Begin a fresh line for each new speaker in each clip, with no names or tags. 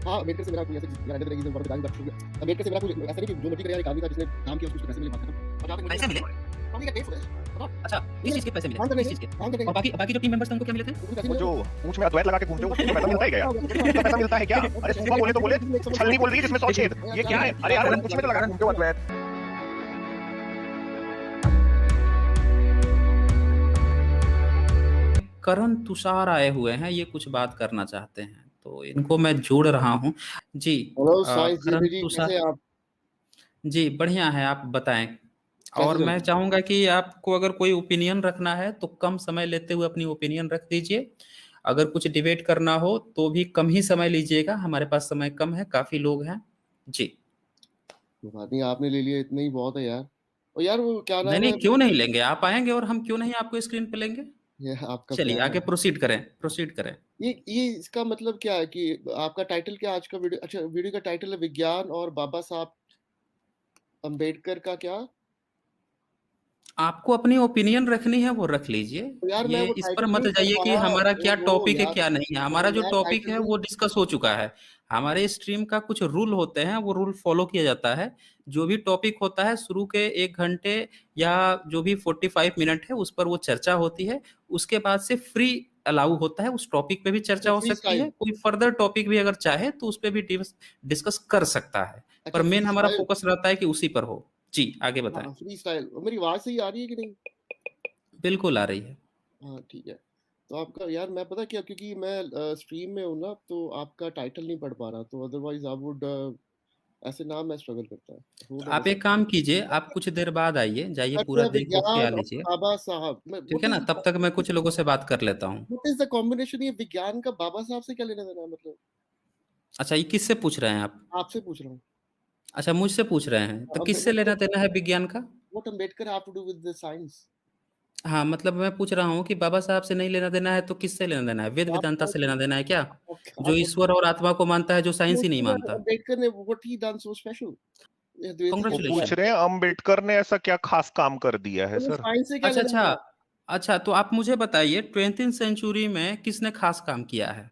हाँ, अम्बेडकर से मेरा कोई ऐसा मेरा अंडर रेगिज्म वगैरह बात शुरू है। अम्बेडकर से मेरा कोई ऐसा नहीं कि जो मर्ज़ी करे यार एक आदमी था जिसने काम किया उसको पैसे मिले बात खत्म। और जहाँ तक
पैसे मिले?
हाँ, ठीक है, पेड फॉर दिस।
अच्छा, किस चीज़ के पैसे मिले?
काम करने
किस
के
चीज़ के?
काम करने
और
के
बाकी जो टीम मेंबर्स थे उनको क्या मिले थे?
उनको पैसे
वो
मिले।
जो पूंछ में अद्वैत लगा के घूमते हो उसको पैसा मिलता है क्या यार? उसका पैसा मिलता है क्या? अरे सिर्फ बोले तो बोले, छलनी बोल रही है जिसमें 100 छेद। ये क्या है? अरे यार पूंछ में तो लगा के घूमते हो अद्वैत।
करण तुषार आए हुए हैं, ये कुछ बात करना चाहते हैं, तो इनको मैं जोड़ रहा हूँ। जी,
हेलो साइंस
करण
जी,
तुषार।
कैसे आप?
जी, बढ़िया है, आप बताएं।
कैसे
और
चल
मैं चाहूंगा कि आपको अगर कोई ओपिनियन रखना है तो कम समय लेते हुए अपनी ओपिनियन रख दीजिए। अगर कुछ डिबेट करना हो तो भी कम ही समय लीजिएगा, हमारे पास समय कम है, काफी लोग हैं। जी।
कोई बात नहीं, आपने ले लिया इतना ही बहुत है यार। और यार वो क्या
नहीं
नाम
नहीं,
है
क्यों नहीं लेंगे, आप आएंगे और हम क्यों नहीं आपको स्क्रीन पे लेंगे।
ये आपका
चलिए
प्यार
आगे
है।
प्रोसीड करें, प्रोसीड करें।
ये इसका मतलब क्या है कि आपका टाइटल क्या है आज का वीडियो? अच्छा, वीडियो का टाइटल है विज्ञान और बाबा साहब अम्बेडकर का क्या?
आपको अपनी ओपिनियन रखनी है वो रख लीजिए।
तो यार मैं
ये
वो
इस पर
टाइटल
मत
नहीं पढ़
जाइए कि
पाया।
हमारा क्या
ओहो
टॉपिक है
यार,
क्या नहीं है। हमारा
अरे
जो
मैं
टॉपिक
टाइटल
है
नहीं।
वो डिस्कस हो चुका है। हमारे स्ट्रीम का कुछ रूल होते हैं, वो रूल फॉलो किया जाता है। जो भी टॉपिक होता है शुरू के 1 घंटे या जो भी 45 मिनट है उस पर वो चर्चा होती है। उसके बाद से फ्री अलाउ होता है, उस टॉपिक पे भी चर्चा हो
फ्री
सकती है,
स्टाइल।
कोई फर्दर टॉपिक भी अगर चाहे तो उस पर भी डिस्कस कर सकता है।
अच्छा,
पर मेन
फ्री
हमारा
स्टाइल।
फोकस रहता है कि उसी पर हो। जी, आगे बताएं।
हाँ, फ्री स्टाइल। मेरी आवाज सही आ रही है कि नहीं?
बिल्कुल आ रही है।
हाँ, ठीक है। तो आपका यार मैं पता क्या, क्योंकि मैं स्ट्रीम में हूँ ना, तो आपका टाइटल नहीं पढ़ पा रहा, तो अदरवाइज आई वुड ऐसे नाम मैं स्ट्रगल करता है। होल्ड ऑन अ
आप एक काम कीजिए, आप कुछ देर बाद आइए, जाइए पूरा
सेकंड।
देख वोख के आ
विज्ञान और
लीजिए।
बाबा साहब मैं
ठीक है ना, तब तक मैं कुछ लोगों से बात कर लेता हूँ।
What is the combination? ये विज्ञान का बाबा साहब से क्या लेना देना है मतलब?
अच्छा, ये किससे पूछ रहे हैं आप?
आपसे पूछ रहा हूँ।
अच्छा, मुझसे पूछ रहे हैं, तो किससे लेना देना है विज्ञान का?
What Ambedkar have to do with the science?
हाँ, मतलब मैं पूछ रहा हूँ कि बाबा साहब से नहीं लेना देना है तो किससे लेना देना है? वेद
आप
वेदांता से लेना देना है क्या? जो
आप
ईश्वर और आत्मा को मानता है, जो साइंस ही नहीं मानता।
अम्बेडकर ने what he done so special? ये द्वितीय
वो पूछ
कॉन्ग्रेचुलेशन।
रहे हैं अम्बेडकर ने ऐसा क्या खास काम कर दिया है सर?
साइंस से क्या
अच्छा
लेना
अच्छा।
देना?
अच्छा, तो आप मुझे बताइए 20th सेंचुरी में किसने खास काम किया है?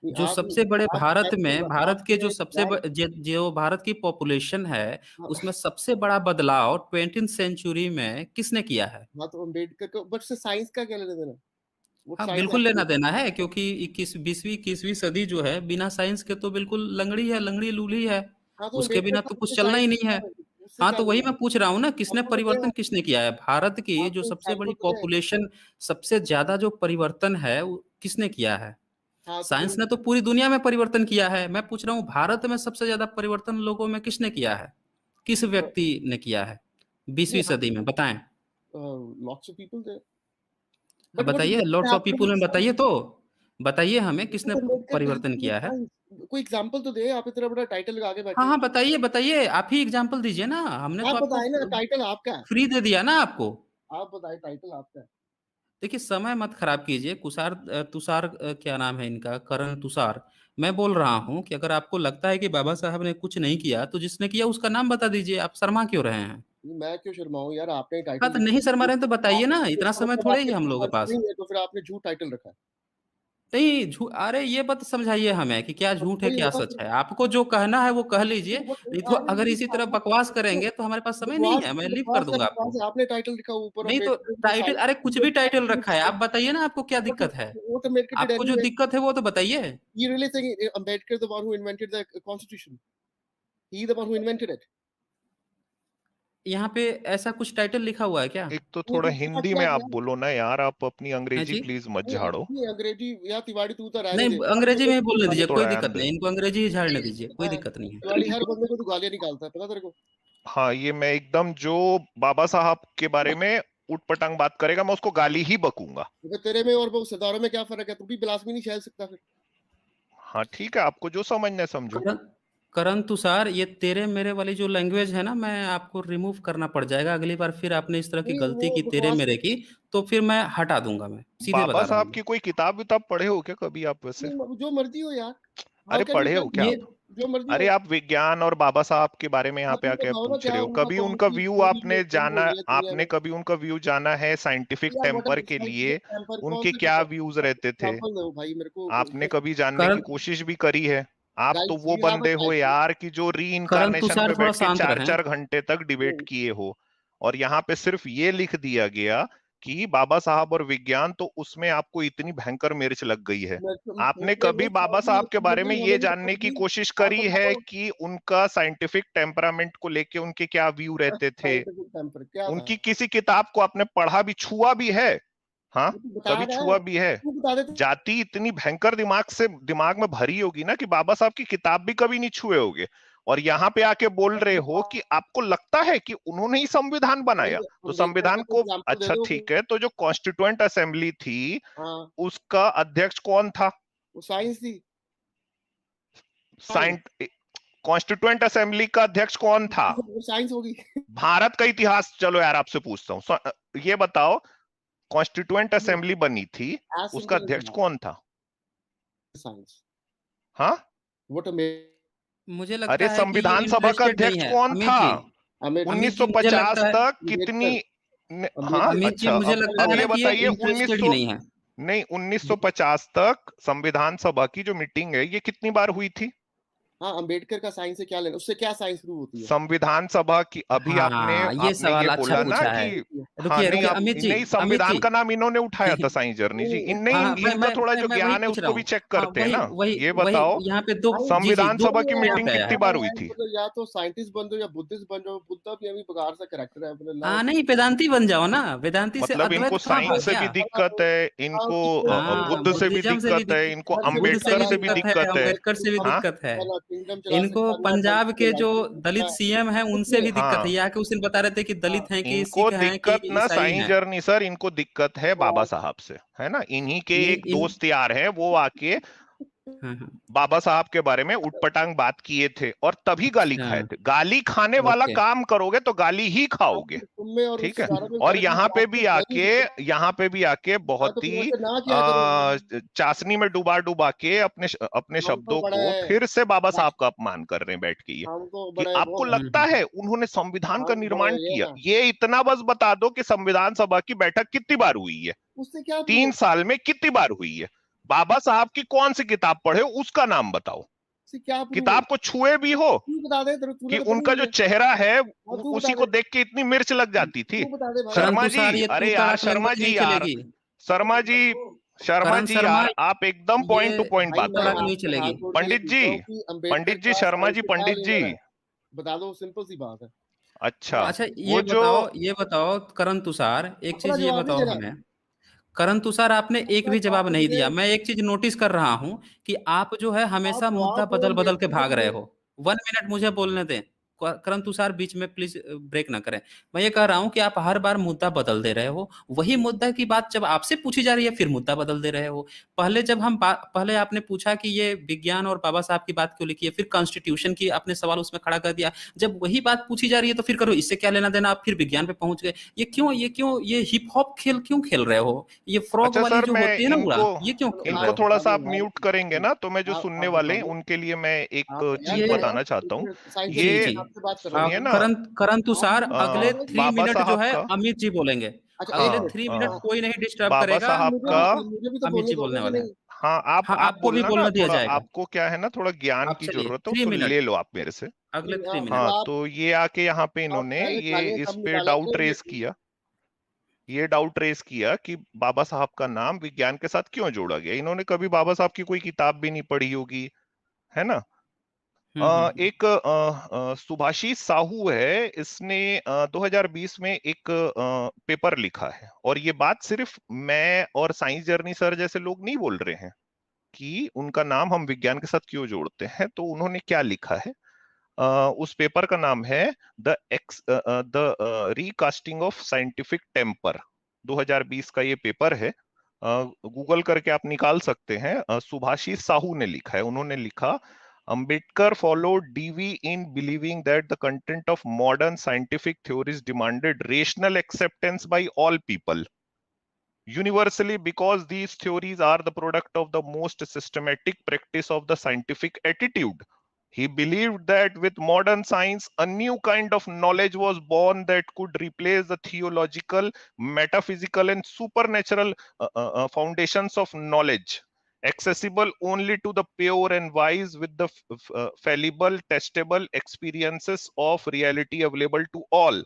नहीं,
जो सबसे बड़े भारत में, भारत के जो
आपने
सबसे
यार,
जो भारत की पॉपुलेशन है,
हाँ,
उसमें सबसे बड़ा बदलाव 20th सेंचुरी में किसने किया है?
हाँ, तो अम्बेडकर को, बट से साइंस का क्या लेना देना? व्हाट
हाँ,
साइंस
बिल्कुल
हैव टू
लेना
डू?
देना है, क्योंकि 21वीं सदी जो है बिना साइंस के तो बिल्कुल लंगड़ी है, लंगड़ी लूली है।
हाँ, तो
उसके
अम्बेडकर
बिना तो
साहब
कुछ
से
चलना ही
साइंस
नहीं है।
उससे
हाँ,
क्या
तो वही
लेना
मैं
है?
पूछ रहा हूँ ना, किसने
आपको पता
परिवर्तन
है,
किसने किया है भारत की जो
आपको
सबसे
एग्जाम्पल
बड़ी
पता है?
पॉपुलेशन, सबसे ज्यादा जो परिवर्तन है वो किसने किया है?
हाँ, तो
साइंस ने तो पूरी दुनिया में परिवर्तन किया है, मैं पूछ रहा हूँ भारत में सबसे ज्यादा परिवर्तन लोगों में किसने किया है? किस व्यक्ति ने किया है 20वीं सदी में, बताएं।
लॉट्स ऑफ पीपल देयर,
अब
बट व्हाट
बताइए,
Ambedkar
lots
have
of
to do
people
with
में बताइए,
साइंस?
तो बताइए हमें किसने
व्हाट अम्बेडकर हैव
परिवर्तन
टू डू विद
किया है।
साइंस? कोई एग्जांपल तो दे, आप इतना बड़ा टाइटल लगा के
हाँ
बैठे हैं।
हाँ, बताइए बताइए, आप ही एग्जाम्पल दीजिए ना, हमने तो
आप
आपको
बताएं ना, टाइटल आपका है।
फ्री दे दिया ना आपको।
आप बताएं, टाइटल आपका है।
देखिए, समय मत खराब कीजिए। तुषार, क्या नाम है इनका, करण तुषार। मैं बोल रहा हूँ कि अगर आपको लगता है कि बाबा साहब ने कुछ नहीं किया तो जिसने किया उसका नाम बता दीजिए, आप शर्मा क्यों रहे हैं?
मैं क्यों शर्माऊं यार, आपने
हाँ,
टाइटल
तो नहीं शर्मा रहे हैं तो
लिखा,
बताइए ना,
आपने
इतना समय
मतलब
थोड़े ही
आपके
है हम लोगों के
पास
पास।
नहीं है, तो फिर आपने झूठ टाइटल रखा है।
नहीं अरे ये बात समझाइए हमें कि क्या
बस
झूठ है
वही
क्या
होगा
सच
फिर।
है, आपको जो कहना है वो कह लीजिए। नहीं तो
अरे
अगर इसी तरह बकवास करेंगे तो हमारे पास समय नहीं है, मैं लीव कर दूंगा आपको।
बकवास है, आपने टाइटल लिखा ऊपर
नहीं तो
अम्बेडकर
टाइटल, अरे कुछ भी टाइटल रखा है, आप बताइए ना आपको क्या
What
दिक्कत है।
what Ambedkar did
आपको जो
anyway?
दिक्कत है वो तो बताइए।
You really think Ambedkar is the one who invented the constitution? He the one who invented it?
यहाँ पे ऐसा कुछ टाइटल लिखा हुआ है क्या?
एक तो
ये
थोड़ा
तो पता
हिंदी
क्या
में
है
आप
यार?
बोलो ना यार, आप अपनी
है
अंग्रेजी
जी।
प्लीज मत
नहीं,
झाड़ो।
नहीं, अंग्रेजी या तिवाड़ी तू तो रहने
नहीं,
दे।
अंग्रेजी में ही बोलने दीजिए, कोई
थोड़ा
दिक्कत
रहने दे।
नहीं, इनको अंग्रेजी ही झाड़ने दीजिए, कोई
हाँ,
दिक्कत नहीं है।
तिवाड़ी हर बंदे को तू गालियां निकालता है, पता तेरे को?
हाँ, ये मैं एकदम जो बाबा साहब के बारे में उटपटांग बात करेगा मैं उसको गाली ही बकूंगा।
तो तेरे में और वो सितारों में क्या फर्क है? तू भी ब्लास्फेमी नहीं झेल सकता फिर।
हाँ ठीक है, आपको जो समझना है समझो।
करण करण तुषार, ये तेरे मेरे वाली जो लैंग्वेज है ना, मैं आपको रिमूव करना पड़ जाएगा अगली बार, फिर आपने इस तरह की
नहीं,
गलती
वो
की तेरे
बकवास
मेरे की, तो फिर मैं हटा दूंगा, मैं सीधे
बाबा
बता रहा
साहब
हूँ।
की कोई किताब विताब पढ़े हो क्या कभी आप वैसे?
नहीं, जो मर्जी हो यार। हाउ
अरे
कैन यू
पढ़े हो क्या
ये
आप?
जो मर्जी
अरे
हो।
आप विज्ञान और बाबा साहब के बारे में यहाँ
हाँ,
पे
तुम
आके आप
बताओ ना
पूछ
क्या
रहे हो,
उनका
कभी
कौन
उनका
सी
व्यू
बड़ी
आपने
थिंग हो
जाना,
गई है दुनिया
आपने
में?
कभी उनका व्यू जाना है साइंटिफिक
यार व्हाट
टेम्पर के लिए?
टेम्पर कौन
उनके
सा
क्या व्यूज रहते थे?
एग्जांपल दो भाई मेरे को।
आपने कभी जानने की
करण
कोशिश भी करी है? आप तो
गाइस
वो
यू हैव अ
बंदे हो
टाइटल।
यार कि जो री
करण
इनकारनेशन
तुषार
पे
थोड़ा
बैठ के
शांत
चार
रहें।
चार घंटे तक डिबेट किए हो, और यहाँ पे सिर्फ ये लिख दिया गया कि बाबा साहब और विज्ञान, तो उसमें आपको इतनी भयंकर मिर्च लग गई है। आपने
मुझे
कभी
वो
बाबा
समझ
साहब के
नहीं,
बारे
मुझे
में ये
नॉलेज
जानने की
समझी।
कोशिश
आप
करी है
बताओ
कि उनका साइंटिफिक टेम्परामेंट को लेके उनके क्या व्यू रहते थे?
साइंटिफिक टेम्पर क्या था?
उनकी किसी किताब को आपने पढ़ा भी, छुआ भी है? हाँ,
वो तो बता
कभी
रहा
छुआ
है,
भी है?
तू बता दे।
जाति इतनी भयंकर दिमाग में भरी होगी ना कि बाबा साहब की किताब भी कभी नहीं छुए होगे, और यहाँ पे आके बोल रहे हो कि आपको लगता है कि उन्होंने ही संविधान बनाया। तो
अम्बेडकर
संविधान
का कोई
को,
एग्जांपल दे
अच्छा
दो।
ठीक है, तो जो कॉन्स्टिट्यूएंट असेंबली थी
हाँ,
उसका अध्यक्ष कौन था?
वो साइंस थी।
साइंट कॉन्स्टिट्यूएंट असेंबली का अध्यक्ष कौन था?
वो साइंस होगी।
भारत का इतिहास, चलो यार आपसे पूछता हूँ, ये बताओ, कॉन्स्टिट्यूएंट असेंबली बनी थी,
एज
उसका
सिंपल
अध्यक्ष कौन था?
साइंस।
हाँ,
व्हाट अ
मुझे
अरे
लगता है कि ये
संविधान सभा का
इंटरेस्टेड नहीं
अध्यक्ष
है।
कौन
अमित
था?
जी, अमित जी मुझे
1950
लगता है
तक कितनी हाँ,
अमित जी
अच्छा,
मुझे लगता
अब
है ना
ये
कि ये
बताइए
इंटरेस्टेड ही
1900,
नहीं है।
नहीं 1950 तक संविधान सभा की जो मीटिंग है ये कितनी बार हुई थी?
हाँ, अम्बेडकर का साइंस से क्या लेना, उससे क्या साइंस प्रूव होती है?
संविधान सभा की, अभी आपने
हाँ, ये
आपने ये
सवाल अच्छा
बोला ना
पूछा है।
कि हाँ,
रुकिए,
नहीं
रुकिए
आप
अमित जी,
नहीं,
अमित
संविधान
जी।
का नाम इन्होंने उठाया था साईं जर्नी जी, इन नहीं,
हाँ,
इनका थोड़ा जो
मैं वही
ज्ञान है
पूछ रहा
उसको भी
हूँ।
चेक
हाँ,
करते हैं
वही
ना।
वही
ये
वही
बताओ,
यहाँ पे 2 जी, जी,
संविधान
2
सभा की
यहाँ
मीटिंग
पे आया।
कितनी बार हुई थी?
मतलब या तो साइंटिस्ट बन जाओ या बुद्धिस्ट बन जाओ। बुद्धा भी अभी बेकार सा कैरेक्टर है, मतलब
हाँ, नहीं वेदांती बन जाओ ना, वेदांती से
मतलब इनको
अद्वैत कहाँ भाग
साइंस से
गया?
भी दिक्कत है, इनको
हाँ,
बुद्ध से भी
बुद्धिज्म से भी
दिक्कत है,
दिक्कत,
इनको
बुद्ध से
अंबेडकर
भी
से भी
दिक्कत है,
दिक्कत है।
अम्बेडकर से भी
हाँ,
दिक्कत है।
किंगडम चला
इनको
सकता है,
पंजाब के जो दलित
मैं
सीएम हैं
कुछ
उनसे
नहीं।
भी दिक्कत है।
हाँ,
ये आके उस दिन बता रहे थे कि
हाँ,
दलित हैं, कि
इनको
सिख हैं, कि
दिक्कत ना
ईसाई
साईं
हैं।
जर्नी सर, इनको दिक्कत है बाबा साहब से, है ना। इन्हीं के
ये
एक
इन
दोस्त यार हैं, वो आके
हाँ, हाँ।
बाबा साहब के बारे में उटपटांग बात किए थे और तभी गाली
अच्छा,
खाए थे। गाली खाने वाला
ओके।
काम करोगे तो गाली ही खाओगे,
तुम में और
ठीक है।
उसके बारे में
और
फर्क
यहाँ पे भी
है
आके,
नहीं।
यहाँ पे भी आके
हाँ, तो
बहुत
तुम
ही
ऐसे ना किया करो।
चाशनी में डुबा डुबा के अपने
हम तो
शब्दों
बड़ा
को
है,
फिर से बाबा साहब का अपमान कर रहे हैं बैठ के ये,
हम तो
कि
बड़ा है
आपको
बोल।
लगता है उन्होंने संविधान का
हम बड़े
निर्माण
हैं
किया।
ना,
ये इतना बस बता दो कि संविधान सभा की बैठक कितनी बार हुई है,
उससे क्या
3 साल में कितनी बार हुई है? बाबा साहब की कौन सी किताब पढ़े उसका नाम बताओ,
उससे क्या प्रूव
किताब को छुए भी हो
तू बता दे, तेरे तूने
कि
तो पढ़ी
उनका
नहीं
जो
है।
चेहरा है
हाँ, तू
उसी
बता
को
दे,
देख के इतनी मिर्च लग जाती थी।
तू बता दे भाई।
शर्मा
परंतु
जी,
सर ये तू
अरे यार
तड़ाक
शर्मा
लैंग्वेज नहीं
जी यार,
चलेगी।
शर्मा जी, शर्मा
करण
जी
शर्मा,
यार, आप एकदम पॉइंट
ये
टू पॉइंट
भाई
बात
मैं
तड़ाक
करो।
नहीं
आपसे हाथ
चलेगी।
जोड़ के ये
पंडित
पूछ
जी,
रहा हूँ कि अम्बेडकर
पंडित जी,
का
शर्मा
साइंस
जी,
से क्या
पंडित जी,
लेना है? बता दो, सिंपल सी बात है।
अच्छा,
अच्छा,
वो जो
ये बताओ करण तुषार, एक
अपना
चीज ये
जवाब नहीं
बताओ
देना,
हमें। करण तुषार, आपने एक
अपना
भी
जवाब
जवाब
तो
नहीं
मुझे,
दिया। मैं एक चीज नोटिस कर रहा हूं कि आप जो है
आप
हमेशा मुद्दा
जवाब दो,
बदल बदल के
मेरे
भाग
को
रहे
दो।
हो। 1 मिनट मुझे बोलने दें। करण तुषार, बीच में प्लीज ब्रेक ना करें। मैं ये कह रहा हूं कि आप हर बार मुद्दा बदल दे रहे हो। वही मुद्दा की बात जब आपसे पूछी जा रही है फिर मुद्दा बदल दे रहे हो। पहले जब पहले आपने पूछा कि ये विज्ञान और बाबा साहब की बात क्यों लिखी है, फिर कॉन्स्टिट्यूशन की आपने सवाल उसमें खड़ा कर दिया। जब वही बात पूछी जा रही है तो फिर करो इससे क्या लेना देना, आप फिर विज्ञान पे पहुंच गए। ये क्यों ये हिप हॉप खेल क्यों खेल रहे हो? ये फ्रॉग
अच्छा
वाली
सर,
जो
मैं
होती है ना उड़ा,
इनको
ये क्यों
सुनो,
खेल रहे
इनको
हो?
थोड़ा सा
सुनो
आप
यार,
म्यूट करेंगे ना, तो मैं जो सुनने
आप
वाले
बता
हैं
दो।
उनके लिए मैं एक
आप यार,
चीज
ये
बताना चाहता हूँ।
जी,
साइंटिस्ट
ये
जी।
आपसे बात कर रहा हूँ।
सुनिए ना,
करण करण
आप
तुषार,
मुझे
अगले
बता दो
3
कि
बाबा
मिनट जो
साहब
है
का,
अमित जी बोलेंगे।
अच्छा, एक
अगले
हाँ,
मिनट।
3 मिनट कोई नहीं डिस्टर्ब
बाबा
करेगा।
साहब
मुझे
का,
भी मुझे भी तो
अमित
बोलने
जी
दोगे
बोलने
कि
वाले हैं।
नहीं?
हाँ,
हाँ,
आप
आपको भी
बोलना ना
बोलने दिया
थोड़ा,
जाएगा।
आपको क्या है ना, थोड़ा ज्ञान
आप
की
चलिए
जरूरत है,
3
उसको
मिनट,
ले लो आप मेरे से।
अगले 3 मिनट।
हाँ,
आप
तो ये आके यहाँ पे
आप
इन्होंने
पहले
ये
गालियाँ
इस
कम
पे
निकाला
डाउट
करो।
रेस किया, ये डाउट रेस किया कि बाबा साहब का नाम विज्ञान के साथ क्यों जोड़ा गया। इन्होंने कभी बाबा साहब की कोई किताब भी नहीं पढ़ी होगी, है ना। एक सुभाषिस साहू है, इसने 2020 में एक पेपर लिखा है, और ये बात सिर्फ मैं और साइंस जर्नी सर जैसे लोग नहीं बोल रहे हैं कि उनका नाम हम विज्ञान के साथ क्यों जोड़ते हैं। तो उन्होंने क्या लिखा है, उस पेपर का नाम है द रीकास्टिंग ऑफ साइंटिफिक टेम्पर। 2020 का ये पेपर है, गूगल करके आप निकाल सकते हैं। सुभाषिस साहू ने लिखा है, उन्होंने लिखा, Ambedkar followed DV in believing that the content of modern scientific theories demanded rational acceptance by all people universally, because these theories are the product of the most systematic practice of the scientific attitude. He believed that with modern science, a new kind of knowledge was born that could replace the theological, metaphysical, and supernatural foundations of knowledge. accessible only to the pure and wise with the fallible, testable experiences of reality available to all।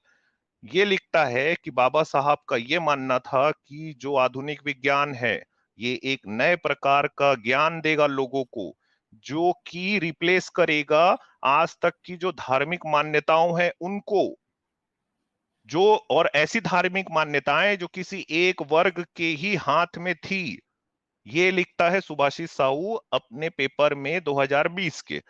ये लिखता है कि बाबा साहब का ये मानना था कि जो आधुनिक विज्ञान है ये एक नए प्रकार का ज्ञान देगा लोगों को, जो कि रिप्लेस करेगा आज तक की जो धार्मिक मान्यताओं हैं उनको, जो और ऐसी धार्मिक मान्यताएं जो किसी एक वर्ग के ही हाथ में थी। ये लिखता है सुभाषिस साहू अपने पेपर में 2020 के।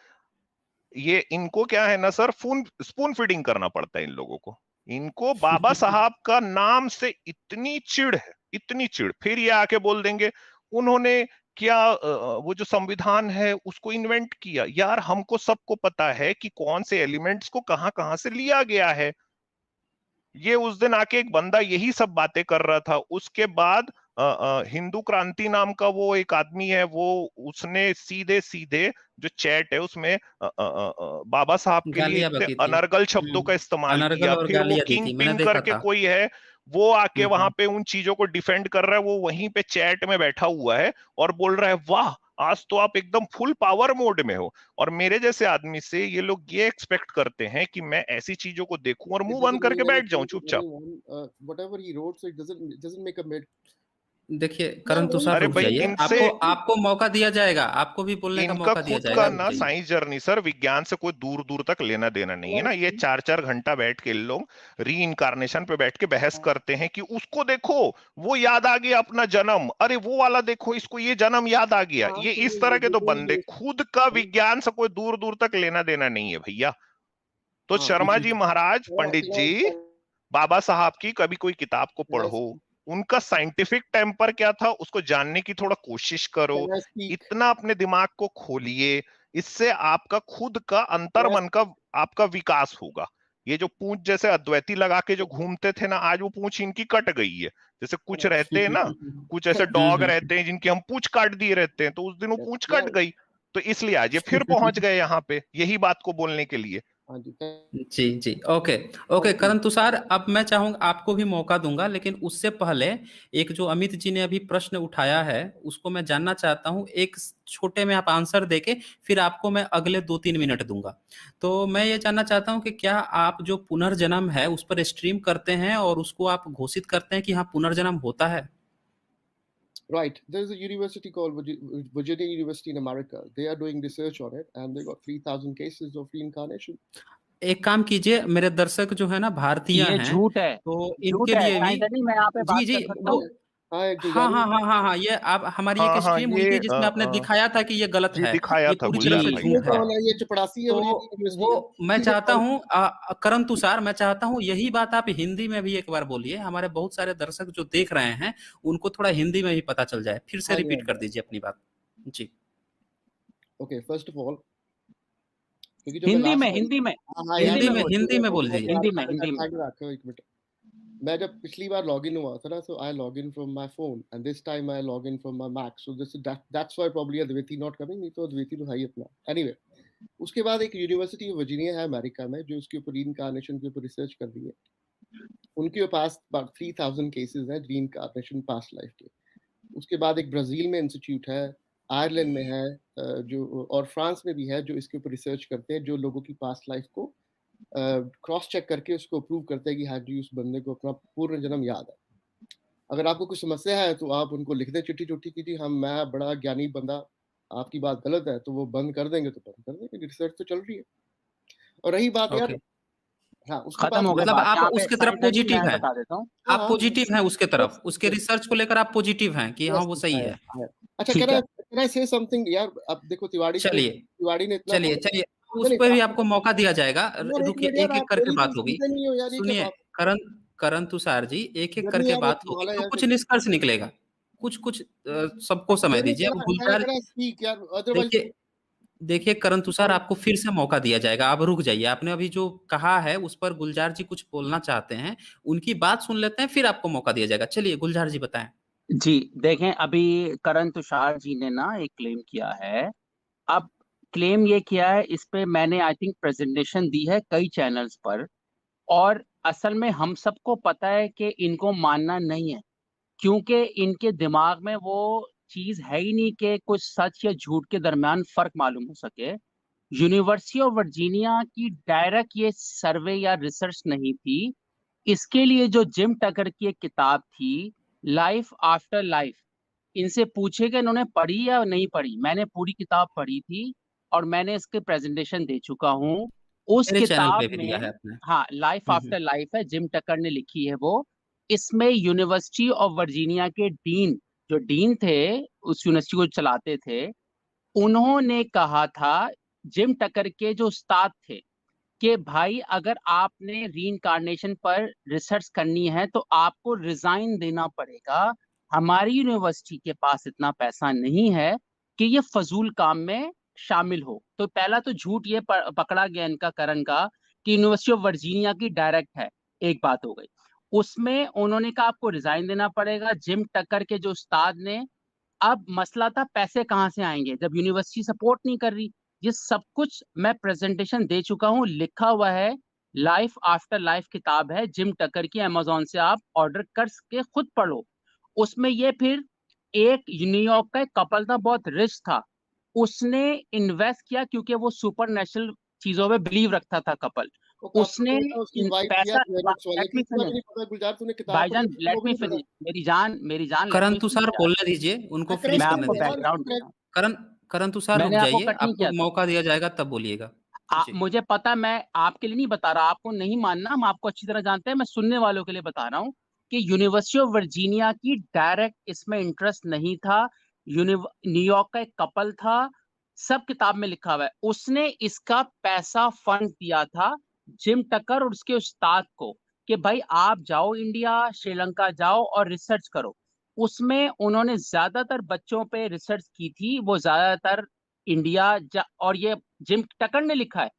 ये इनको क्या है ना सर, स्पून फीडिंग करना पड़ता है इन लोगों को। इनको बाबा साहब का नाम से इतनी चिढ़ है, इतनी चिढ़, फिर ये आके बोल देंगे उन्होंने क्या वो जो संविधान है उसको इन्वेंट किया। यार हमको सबको पता है कि कौन से एलिमेंट्स को कहां कहां से लिया गया है। ये उस दिन आके एक बंदा यही सब बातें कर रहा था। उसके बाद हिंदू क्रांति नाम का वो एक आदमी है, वो उसने सीधे सीधे जो चैट है उसमें बाबा साहब के लिए
गालियां
इतने
बकी थी।
अनर्गल शब्दों का इस्तेमाल
अनर्गल
किया।
और
फिर वो
गालियां दी
किंग
थी, मैंने
पिंग
देखा
करके
था।
कोई है, वो आके वहां पे उन चीजों को डिफेंड कर रहा है। वो वहीं पे चैट में बैठा हुआ है और बोल रहा है वाह आज तो आप एकदम फुल पावर मोड में हो। और मेरे जैसे आदमी से ये लोग ये एक्सपेक्ट करते हैं कि मैं ऐसी चीजों को देखूं और
It
मुंह बंद
doesn't
करके
mean
बैठ जाऊं
anything to
चुपचाप।
anyone. Whatever he wrote, so it doesn't make a mid.
देखिए
Yeah,
करण तुषार
अरे
रुक
भाई
जाइए,
इनसे
आपको आपको मौका दिया जाएगा, आपको भी बोलने का
इनका
मौका दिया
खुद
जाएगा,
का
रुक
ना
जाइए।
साइंस जर्नी सर विज्ञान से कोई दूर दूर तक लेना देना नहीं है ना। ये 4-4 घंटा बैठ के लोग री इनकारनेशन पे बैठ के बहस करते हैं कि उसको देखो वो याद आ गया अपना जन्म, अरे वो वाला देखो इसको ये जन्म याद आ गया।
हाँ,
ये
तो
इस तरह के तो
ये
बंदे, खुद का विज्ञान से कोई दूर दूर तक लेना देना नहीं है भैया। तो
हाँ,
शर्मा जी महाराज, पंडित जी, बाबा साहब की कभी कोई किताब को पढ़ो, उनका साइंटिफिक टेम्पर क्या था उसको जानने की थोड़ा कोशिश करो, इतना अपने दिमाग को खोलिए। इससे आपका खुद का अंतर मन का आपका विकास होगा। ये जो पूंछ जैसे अद्वैती लगा के जो घूमते थे ना, आज वो पूंछ इनकी कट गई है। जैसे कुछ रहते हैं ना, कुछ ऐसे डॉग रहते हैं जिनकी हम पूंछ काट दिए रहते हैं, तो उस दिन वो पूंछ कट गई, तो इसलिए आज ये फिर पहुंच गए यहाँ पे यही बात को बोलने के लिए।
हाँ जी,
जी जी, ओके ओके करण तुषार, अब मैं चाहूंगा आपको भी मौका दूंगा, लेकिन उससे पहले एक जो अमित जी ने अभी प्रश्न उठाया है उसको मैं जानना चाहता हूं। एक छोटे में आप आंसर देके फिर आपको मैं अगले 2-3 मिनट दूंगा। तो मैं ये जानना चाहता हूं कि क्या आप जो पुनर्जन्म है उस पर स्ट्रीम करते हैं और उसको आप घोषित करते हैं कि हाँ पुनर्जन्म होता है?
Right. There's a university called Virginia University in America. They are doing research on it, and they got 3,000 cases of reincarnation.
एक काम कीजिए, मेरे दर्शक जो है ना भारतीय
ये
हैं,
झूठ है,
तो
झूठ
इनके
है।
लिए भी
साइंटिफिक मैं यहाँ पे बात
जी जी
कर सकता
वो
हूँ?
हाँ हाँ हाँ हाँ हाँ, ये आप हमारी एक स्ट्रीम हुई थी जिसमें आपने दिखाया था कि ये गलत
जी
है,
दिखाया
ये
था
पूरी तरह
गुलजार
से
भाई
झूठ
ने।
है।
ये चपड़ासी है
तो वो मैं चाहता हूँ करण तुषार, मैं चाहता हूँ यही बात आप हिंदी में भी एक बार बोलिए। हमारे बहुत सारे दर्शक जो देख रहे हैं उनको थोड़ा हिंदी में भी पता चल जाए। फिर से रिपीट कर दीजिए अपनी बात जी।
Okay, first of all
Hindi में
हिंदी में बोल दीजिए।
हिंदी में
एक मिनट। मैं जब पिछली बार लॉगिन हुआ था ना, so I log in from my phone and this time I log in from my Mac, so that's why probably Advaiti not coming, नहीं तो Advaiti तो है ही अपना। Anyway, उसके बाद एक यूनिवर्सिटी ऑफ वर्जीनिया है अमेरिका में जो इसके ऊपर रीइनकार्नेशन के ऊपर रिसर्च कर रही है। उनके पास about 3,000 केसेस हैं रीइनकार्नेशन पास्ट लाइफ के। उसके बाद एक ब्राजील में इंस्टीट्यूट है, आयरलैंड में है जो, और फ्रांस में भी है जो इसके ऊपर रिसर्च करते हैं, जो लोगों की पास्ट लाइफ को क्रॉस चेक करके उसको प्रूव करते हैं कि हाँ जी उस बंदे को अपना पूर्ण जन्म याद है। अगर आपको कुछ समस्या है तो आप उनको लिख दें चिट्ठी की जी हम, मैं बड़ा ज्ञानी बंदा, आपकी बात गलत है, तो वो बंद कर देंगे, तो बंद कर देंगे। रिसर्च तो चल रही है। और रही बात यार, हाँ उसके
खत्म हो गया,
मतलब आप
यहाँ पे
उसके तरफ
साइंटिफिक
पॉजिटिव
मैं
हैं,
बता देता हूँ।
आप पॉजिटिव हैं उसके तरफ, उसके रिसर्च को लेकर आप पॉजिटिव हैं कि हाँ वो सही है।
अच्छा, can I say something यार? अब देखो तिवाड़ी ने इतना
चलिए उस पर भी आपको मौका दिया जाएगा। रुकिए, एक एक करके बात होगी। सुनिए करण तुषार जी, एक एक करके बात होगी तो कुछ निष्कर्ष निकलेगा। कुछ सबको समय दीजिए। अब गुलजार देखिए करण तुषार, आपको फिर से मौका दिया जाएगा, आप रुक जाइए। आपने अभी जो कहा है उस पर गुलजार जी कुछ बोलना चाहते हैं, उनकी बात सुन लेते हैं, फिर आपको मौका दिया जाएगा। चलिए गुलजार जी बताएं।
जी देखें, अभी करण तुषार जी ने ना एक क्लेम किया है। अब क्लेम ये किया है, इस पे मैंने आई थिंक प्रेजेंटेशन दी है कई चैनल्स पर, और असल में हम सबको पता है कि इनको मानना नहीं है, क्योंकि इनके दिमाग में वो चीज है ही नहीं कि कुछ सच या झूठ के दरमियान फर्क मालूम हो सके। यूनिवर्सिटी ऑफ वर्जीनिया की डायरेक्ट ये सर्वे या रिसर्च नहीं थी। इसके लिए जो जिम टकर की एक किताब थी, लाइफ आफ्टर लाइफ, इनसे पूछे कि इन्होंने पढ़ी या नहीं पढ़ी। मैंने पूरी किताब पढ़ी थी और मैंने इसके प्रेजेंटेशन दे चुका हूँ। उस
मेरे चैनल
किताब
पे भी दिया
में,
है आपने।
हाँ, लाइफ आफ्टर लाइफ है, जिम टकर ने लिखी है वो। इसमें यूनिवर्सिटी ऑफ वर्जीनिया के डीन, जो डीन थे, उस यूनिवर्सिटी को चलाते थे, उन्होंने कहा था, जिम टकर के जो उस्ताद थे, कि भाई अगर आपने रीइंकार्नेशन पर रिसर्च करनी है तो आपको रिजाइन देना पड़ेगा। हमारी यूनिवर्सिटी के पास इतना पैसा नहीं है कि ये फजूल काम में शामिल हो। तो पहला तो झूठ ये पकड़ा गया इनका, करण का, कि यूनिवर्सिटी ऑफ वर्जीनिया की डायरेक्ट है। एक बात हो गई। उसमें उन्होंने कहा आपको रिजाइन देना पड़ेगा। जिम टकर के जो उस्ताद ने, अब मसला था पैसे कहाँ से आएंगे जब यूनिवर्सिटी सपोर्ट नहीं कर रही। ये सब कुछ मैं प्रेजेंटेशन दे चुका हूँ, लिखा हुआ है। लाइफ आफ्टर लाइफ किताब है जिम टकर की, अमेजोन से आप ऑर्डर कर के खुद पढ़ो। उसमें ये फिर एक न्यूयॉर्क का एक कपल था, बहुत रिच था, उसने इन्वेस्ट किया क्योंकि वो सुपर नेचुरल चीजों में बिलीव रखता था कपल।
वो काफी
उसने
पैसा उसकी इनवाइट किया
पैसा,
क्लिनिक्स वाले
लेट
की।
मी
इतना भी
फिनिश
नहीं पता गुलजार, तूने किताब पढ़ी
भाईजान,
है,
लेट
वो भी
मी
नहीं पता।
फिनिश, मेरी जान, लेट
करण
मी
तुषार
फिनिश।
बोलने दीजिए, उनको
करण
मैं
फिनिश करने
आपको
तुषार
दीजिए।
यार,
बैकग्राउंड
चुप
दे
रह।
रहा हूँ।
करण करण तुषार रुक
मैंने आपको
जाइए,
कट नहीं
आपको
किया था।
मौका दिया जाएगा तब बोलिएगा। जी।
मुझे पता, मैं आपके लिए नहीं बता रहा, आपको नहीं मानना, हम आपको अच्छी तरह जानते हैं, मैं सुनने वालों के लिए बता रहा हूँ कि यूनिवर्सिटी ऑफ वर्जीनिया की डायरेक्ट इसमें इंटरेस्ट नहीं था। न्यूयॉर्क का एक कपल था, सब किताब में लिखा हुआ है, उसने इसका पैसा फंड दिया था जिम टकर और उसके उस्ताद को, कि भाई आप जाओ इंडिया, श्रीलंका जाओ और रिसर्च करो। उसमें उन्होंने ज्यादातर बच्चों पे रिसर्च की थी, वो ज्यादातर और ये जिम टकर ने लिखा है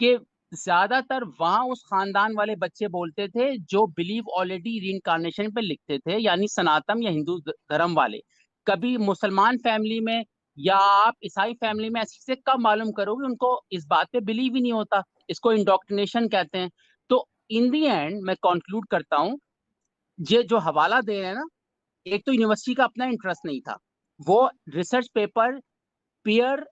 कि ज्यादातर वहां उस खानदान वाले बच्चे बोलते थे जो बिलीव ऑलरेडी रीइंकार्नेशन पे लिखते थे, यानी सनातन या हिंदू धर्म वाले। कभी मुसलमान फैमिली में या आप ईसाई फैमिली में ऐसे से कब मालूम करोगे, उनको इस बात पे बिलीव ही नहीं होता। इसको इंडोक्ट्रिनेशन कहते हैं। तो इन दी एंड मैं कंक्लूड करता हूँ, ये जो हवाला दे रहे हैं ना, एक तो यूनिवर्सिटी का अपना इंटरेस्ट नहीं था, वो रिसर्च पेपर पीयर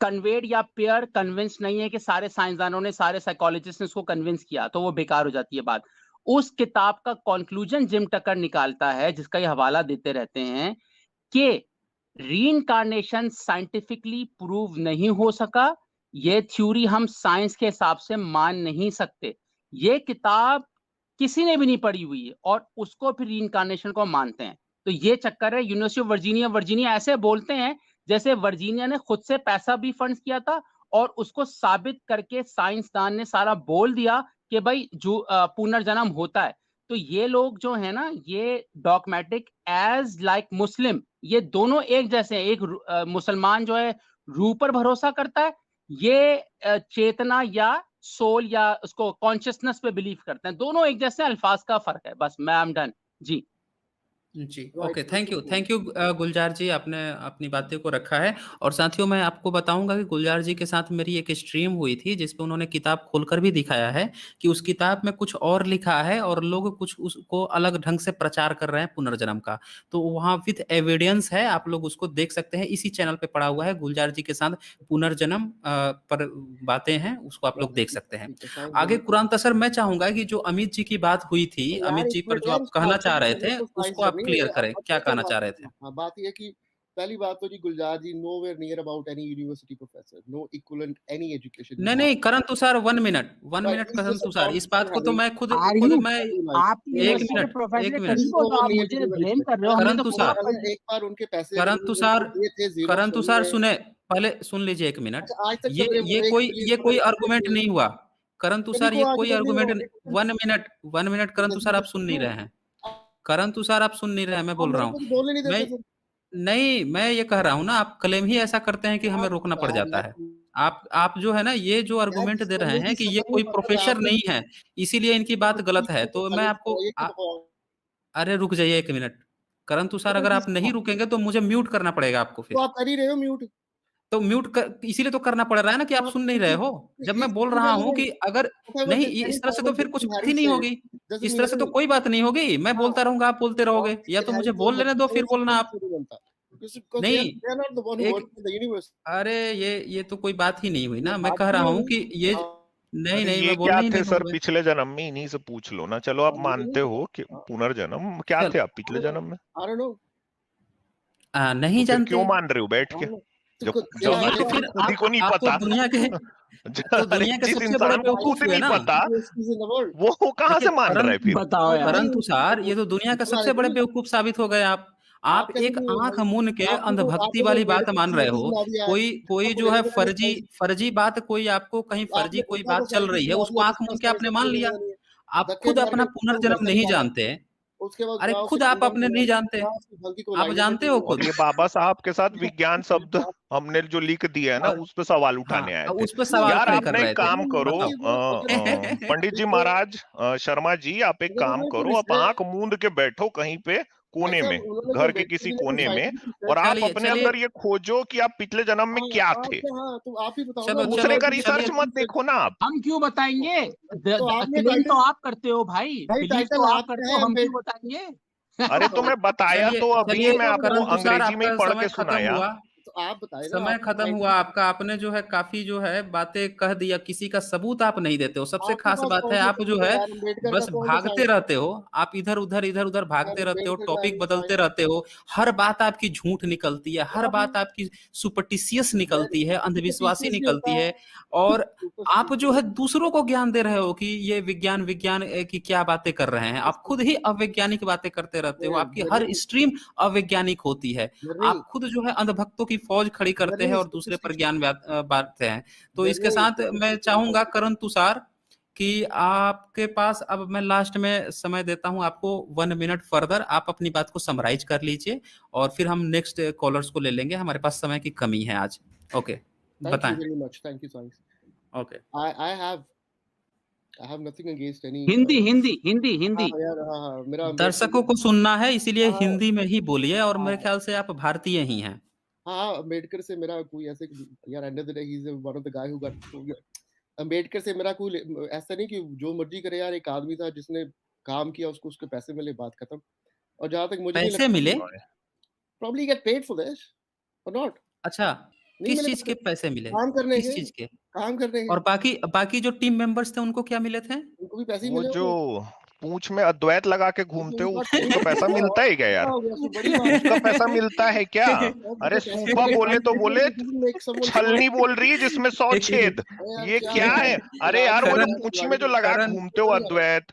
कन्वेड या पेयर कन्विंस नहीं है कि सारे साइंसदानों ने, सारे साइकोलॉजिस्ट ने उसको कन्विंस किया, तो वो बेकार हो जाती है बात। उस किताब का कंक्लूजन जिम टकर निकालता है, जिसका ये हवाला देते रहते हैं, कि रीइंकार्नेशन साइंटिफिकली प्रूव नहीं हो सका। ये थ्योरी हम साइंस के हिसाब से मान नहीं सकते। ये किताब किसी ने भी नहीं पढ़ी हुई है और उसको फिर रीइंकार्नेशन को मानते हैं। तो ये चक्कर है। यूनिवर्सिटी ऑफ वर्जीनिया, वर्जीनिया ऐसे बोलते हैं जैसे वर्जीनिया ने खुद से पैसा भी फंड किया था और उसको साबित करके साइंसदान ने सारा बोल दिया कि भाई जो पुनर्जन्म होता है। तो ये लोग जो है ना, ये डॉगमेटिक एज लाइक मुस्लिम, ये दोनों एक जैसे हैं। एक मुसलमान जो है रूह पर भरोसा करता है, ये चेतना या सोल या उसको कॉन्शियसनेस पे बिलीव करते हैं। दोनों एक जैसे, अल्फाज का फर्क है बस। मैं एम डन जी।
जी,
राइट,
ओके,
बिल्कुल सही।
थैंक यू गुलजार जी, आपने अपनी बातें को रखा है। और साथियों, मैं आपको बताऊंगा कि गुलजार जी के साथ मेरी एक स्ट्रीम हुई थी जिसपे उन्होंने किताब खोलकर भी दिखाया है कि उस किताब में कुछ और लिखा है और लोग कुछ उसको अलग ढंग से प्रचार कर रहे हैं पुनर्जन्म का। तो वहाँ विद एविडेंस है, आप लोग उसको देख सकते हैं, इसी चैनल पे पड़ा हुआ है, गुलजार जी के साथ पुनर्जन्म पर बातें हैं, उसको आप लोग देख सकते हैं।
ठीक है, फाइन,
आगे
जरूर।
कुरान तसर, मैं चाहूंगा कि जो अमित जी की बात हुई थी,
तो यार
अमित
एक
जी पर
मिनट
जो
यार,
आप
उसको
कहना
आंसर
चाह रहे
करने
थे
को साइंस
उसको आप
करनी है।
क्लियर
अब
करें,
अब
क्या
देखो
कहना चाह रहे थे।
हाँ, बात ये है कि पहली बात तो जी, Gulzar ji nowhere near about any university professor, no equivalent any education
नहीं
ही
नहीं,
have.
Karan Tushar, 1 minute, 1 minute,
he is
Karan
just a
Tushar, इस बात
कॉम्पिटिशन
को तो
हैविंग
मैं खुद
आर
खुद
यू,
मैं
लाइफ।
आप
एक
यूनिवर्सिटी के
मिनट,
प्रोफेसर
एक
हैं,
मिनट,
तभी
ही इज
को तो
नोवेयर
आप
नियर
मुझे
टू डू
ब्लेम
एनीथिंग।
कर रहे हो। हमने
करण
तो पूरा
तुषार,
अगर
पढ़
एक बार उनके पैसे
करण
उन्होंने
तुषार,
उनको दिए थे जीरो
करण
सही
तुषार
है।
सुने, पहले सुन लीजिए 1 मिनट।
अच्छा, आज तक
ये
सब
ये
एक
कोई ये कोई आर्गुमेंट
एक
नहीं हुआ। करण
कभी
तुषार,
को
ये कोई
आर्गुमेंट नहीं हुआ।
आर्गुमेंट। 1 मिनट, 1 मिनट, करण तुषार, आप सुन नहीं रहे हैं। करण तुषार, आप सुन नहीं रहे हैं, मैं
आप
बोल रहा
मेरे
हूँ।
को तो बोलने नहीं
मैं
देते फिर।
नहीं, मैं ये कह रहा हूँ ना, आप क्लेम ही ऐसा करते हैं कि हमें
यार
रोकना पड़
यार
जाता
यार
है। आप जो है ना, ये जो
यार,
आर्गुमेंट
जिस
दे रहे
बंदे
हैं
की
कि ये
समझ में
कोई
पता है
प्रोफेसर
आपने
नहीं है, इसीलिए इनकी बात गलत है, तो मैं आपको
ये क्या बकवास।
अरे रुक जाइए 1 मिनट। करण तुषार, अगर आप नहीं रुकेंगे तो मुझे म्यूट करना पड़ेगा आपको
तो
फिर।
आप कर ही रहे हो म्यूट।
तो म्यूट कर इसीलिए तो करना पड़ रहा है ना कि आप सुन नहीं रहे हो जब मैं बोल रहा हूँ कि अगर नहीं इस तरह से तो फिर कुछ बात ही नहीं होगी, इस तरह से तो कोई बात नहीं होगी, मैं बोलता रहूंगा आप बोलते रहोगे, या तो मुझे बोल लेने दो फिर बोलना आप नहीं एक अरे ये तो कोई बात ही नहीं हुई ना, मैं कह रहा हूँ कि ये नहीं
अरे
नहीं
ये
मैं
क्या
बोलने ही
थे
नहीं
सर
दूंगा।
पिछले जन्म में, इन्हीं से पूछ लो ना। चलो आप मानते हो कि पुनर्जन्म, क्या
चल
थे आप पिछले जन्म में?
नहीं
तो फिर
जानते
क्यों मान रहे हो बैठ के, जब
तो
जब
ये तो
जिस
फिर
खुद ही को नहीं
आप तो
पता
दुनिया के तो
अरे
दुनिया के
जिस
सबसे बड़े
इंसान को
बेवकूफ
खुद
हुए
नहीं
ना।
पता वो कहाँ
देखिए
से मान रहा है फिर?
बताओ यार।
परंतु सर ये तो दुनिया का सबसे बड़े बेवकूफ साबित हो गए आप एक आंख मूंद के अंधभक्ति वाली बात मान रहे हो। कोई जो है फर्जी बात, कोई आपको कहीं फर्जी कोई बात चल रही है उसको आंख मूंद के आपने मान लिया। आप खुद अपना पुनर्जन्म नहीं जानते, अरे खुद आप अपने नहीं जानते, आप जानते हो
और
खुद।
ये बाबा साहब के साथ विज्ञान शब्द हमने जो लिख दिया है ना,
और
उस पे सवाल
हाँ
उठाने आए थे।
उस पर सवाल
यार
खड़े
आप
कर
ना
रहे
एक
थे,
काम करो,
बताओ।
पंडित जी महाराज, शर्मा जी आप एक काम करो, आप आंख मूंद के बैठो कहीं पे कोने में, घर के किसी कोने में, और आप
चलिए
अपने
चलिए
अंदर ये खोजो कि आप पिछले जन्म में क्या थे।
चलो
दूसरे
चलो
का रिसर्च
चलिए
मत देखो ना आप।
हम क्यों बताएंगे? क्लेम तो आप करते हो भाई, बिलीव तो आप करते हो, हम क्यों बताएंगे?
अरे तो मैं बताया
चलिए
तो अभी
चलिए
मैं आपको
करंतु सर
अंग्रेजी में ही
आपका
पढ़
समय
के
खत्म
सुनाया।
हुआ, समय खत्म हुआ आपका, आपने जो है काफी जो है बातें कह दिया, किसी का सबूत आप नहीं देते हो। सबसे खास बात है आप जो है बस भागते रहते हो, आप इधर उधर भागते रहते हो, टॉपिक बदलते रहते हो, हर बात आपकी झूठ निकलती है, हर बात आपकी सुपरस्टिशियस निकलती है, अंधविश्वासी निकलती है, और आप जो है दूसरों को ज्ञान दे रहे हो कि ये विज्ञान विज्ञान की क्या बातें कर रहे हैं। आप खुद ही अवैज्ञानिक बातें करते रहते हो, आपकी हर स्ट्रीम अवैज्ञानिक होती है, आप खुद जो है अंधभक्तों की फौज खड़ी करते हैं और दूसरे पर ज्ञान बांटते हैं। तो इसके साथ मैं चाहूंगा करण तुषार कि आपके पास अब मैं लास्ट में समय देता हूं आपको 1 मिनट फर्दर, आप अपनी बात को समराइज कर लीजिए और फिर हम नेक्स्ट कॉलर्स को ले लेंगे, हमारे पास समय की कमी है आज। ओके बताएं। Okay
I have nothing against any
Hindi.
यार मेरा
दर्शकों को सुनना है इसलिए हिंदी में ही बोलिए, और मेरे ख्याल से आप भारतीय ही हैं।
हाँ अम्बेडकर से मेरा कोई ऐसे यार end of the day he is one of the guy who got Ambedkar से मेरा कोई ऐसा नहीं कि जो मर्जी करे यार, एक आदमी था जिसने काम किया, उसको उसके पैसे मिले, बात खत्म। और जहां तक मुझे नहीं
पैसे
लगता
मिले?
probably get paid for this or not।
अच्छा,
नहीं
किस
मिले
चीज के पैसे मिले?
काम करने
किस
के,
चीज के?
काम करने के
और बाकी जो टीम मेंबर्स थे उनको क्या मिले थे?
उनको भी पैसे ही
वो
मिले
जो
होंगे।
पूंछ में अद्वैत लगा के घूमते हो उसका पैसा मिलता है क्या यार? उसका पैसा मिलता है क्या? अरे सूपा बोले तो बोले, छलनी बोल रही है जिसमें 100 छेद, ये क्या है? अरे यार वो जो पूंछ में जो लगा के घूमते हो अद्वैत,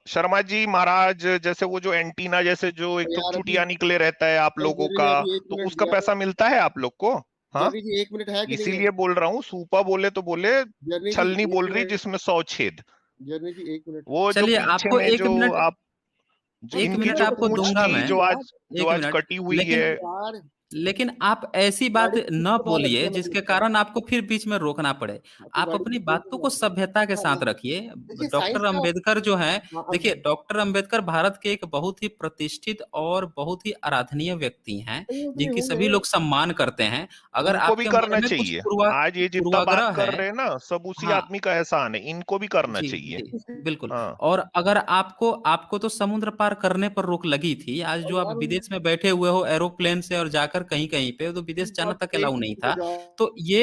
शर्मा जी महाराज, जैसे वो जो एंटीना जैसे जो एक तो चुटिया निकले रहता है आप लोगों का, तो उसका पैसा मिलता है आप लोग को? हाँ,
1 मिनट है कि नहीं?
इसीलिए बोल रहा हूँ, सूपा बोले तो बोले, छलनी बोल रही जिसमें 100 छेद।
जर्नी जी 1 मिनट
वो जो
चलिए
पीछे
आपको
में
1
जो
मिनट
आप, जो
1
इनकी
मिनट
जो
आपको
पूंछ
दूंगा
थी
मैं,
जो
1
आज
मिनट,
कटी हुई है।
यार
लेकिन आप ऐसी बात न बोलिए जिसके कारण आपको फिर बीच में रोकना पड़े। आप अपनी बातों को सभ्यता के साथ रखिए। डॉक्टर अंबेडकर जो है, देखिए डॉक्टर अंबेडकर भारत के एक बहुत ही प्रतिष्ठित और बहुत ही आराधनीय व्यक्ति हैं, जिनकी सभी लोग सम्मान करते हैं। अगर
उनको भी
आपके
करना
मन में कुछ
चाहिए। आज ये जितना
पूर्वाग्रह
बात कर
है,
रहे हैं ना, सब उसी
हाँ
आदमी का एहसान है, इनको भी करना
जी
चाहिए।
जी बिल्कुल।
हाँ
और अगर आपको आपको तो समुद्र पार करने पर रोक लगी थी, आज जो आप विदेश में बैठे हुए हो एरोप्लेन से और जाकर कहीं कहीं पे, तो विदेश जाना तक अलाउ नहीं था। तो ये